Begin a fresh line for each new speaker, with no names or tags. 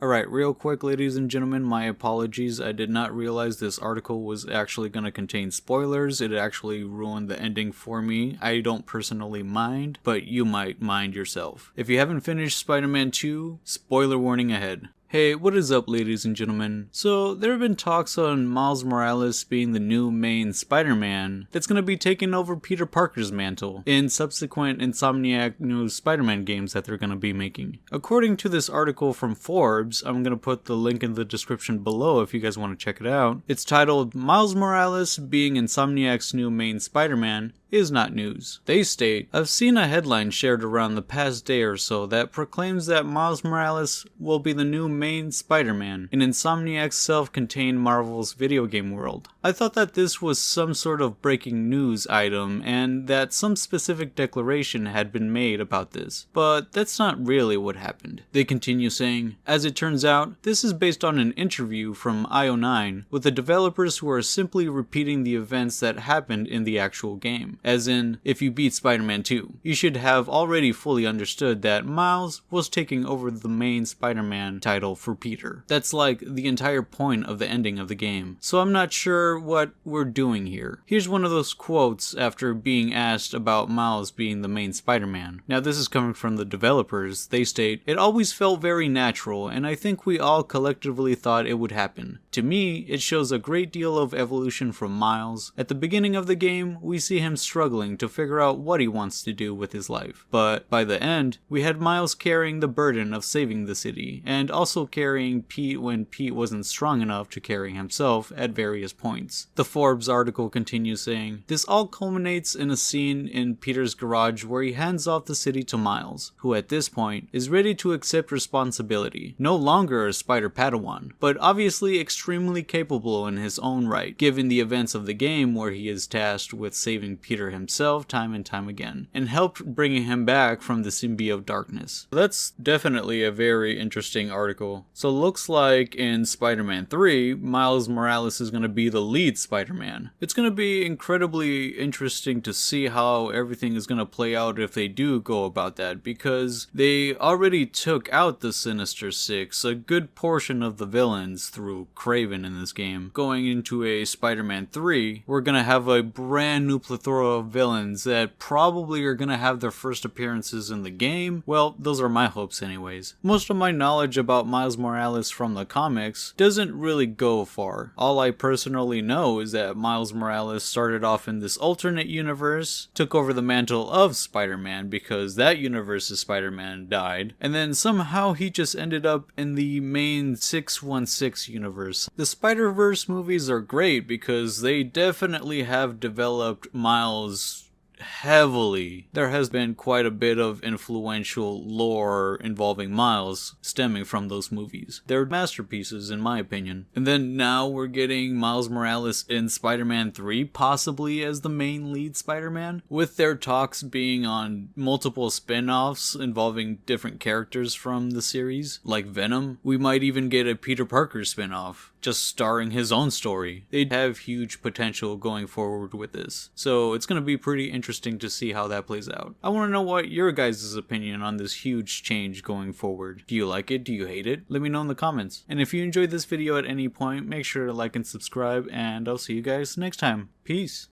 Alright, real quick ladies and gentlemen, my apologies. I did not realize this article was actually going to contain spoilers. It actually ruined the ending for me. I don't personally mind, but you might mind yourself. If you haven't finished Spider-Man 2, spoiler warning ahead. Hey, what is up ladies and gentlemen? So, there have been talks on Miles Morales being the new main Spider-Man that's going to be taking over Peter Parker's mantle in subsequent Insomniac new Spider-Man games that they're going to be making. According to this article from Forbes, I'm going to put the link in the description below if you guys want to check it out. It's titled, Miles Morales being Insomniac's new main Spider-Man is not news. They state, I've seen a headline shared around the past day or so that proclaims that Miles Morales will be the new main Spider-Man in Insomniac's self-contained Marvel's video game world. I thought that this was some sort of breaking news item and that some specific declaration had been made about this, but that's not really what happened. They continue saying, as it turns out, this is based on an interview from IO9 with the developers who are simply repeating the events that happened in the actual game. As in, if you beat Spider-Man 2, you should have already fully understood that Miles was taking over the main Spider-Man title for Peter. That's like the entire point of the ending of the game. So I'm not sure what we're doing here. Here's one of those quotes after being asked about Miles being the main Spider-Man. Now this is coming from the developers. They state, it always felt very natural and I think we all collectively thought it would happen. To me, it shows a great deal of evolution from Miles. At the beginning of the game, we see him struggling to figure out what he wants to do with his life. But by the end, we had Miles carrying the burden of saving the city, and also carrying Pete when Pete wasn't strong enough to carry himself at various points. The Forbes article continues saying, this all culminates in a scene in Peter's garage where he hands off the city to Miles, who at this point is ready to accept responsibility. No longer a Spider Padawan, but obviously extremely capable in his own right, given the events of the game where he is tasked with saving Peter himself time and time again, and helped bringing him back from the symbiote darkness. That's definitely a very interesting article. So looks like in Spider-Man 3, Miles Morales is going to be the lead Spider-Man. It's going to be incredibly interesting to see how everything is going to play out if they do go about that, because they already took out the Sinister Six, a good portion of the villains through Kraven in this game. Going into a Spider-Man 3, we're going to have a brand new plethora of villains that probably are gonna have their first appearances in the game. Well, those are my hopes anyways. Most of my knowledge about Miles Morales from the comics doesn't really go far. All I personally know is that Miles Morales started off in this alternate universe, took over the mantle of Spider-Man because that universe's Spider-Man died, and then somehow he just ended up in the main 616 universe. The Spider-Verse movies are great because they definitely have developed Miles heavily. There has been quite a bit of influential lore involving Miles stemming from those movies. They're masterpieces in my opinion. And then now we're getting Miles Morales in Spider-Man 3 possibly as the main lead Spider-Man, with their talks being on multiple spin-offs involving different characters from the series, like Venom. We might even get a Peter Parker spin-off, just starring his own story. They'd have huge potential going forward with this. So it's going to be pretty interesting to see how that plays out. I want to know what your guys' opinion on this huge change going forward. Do you like it? Do you hate it? Let me know in the comments. And if you enjoyed this video at any point, make sure to like and subscribe, and I'll see you guys next time. Peace.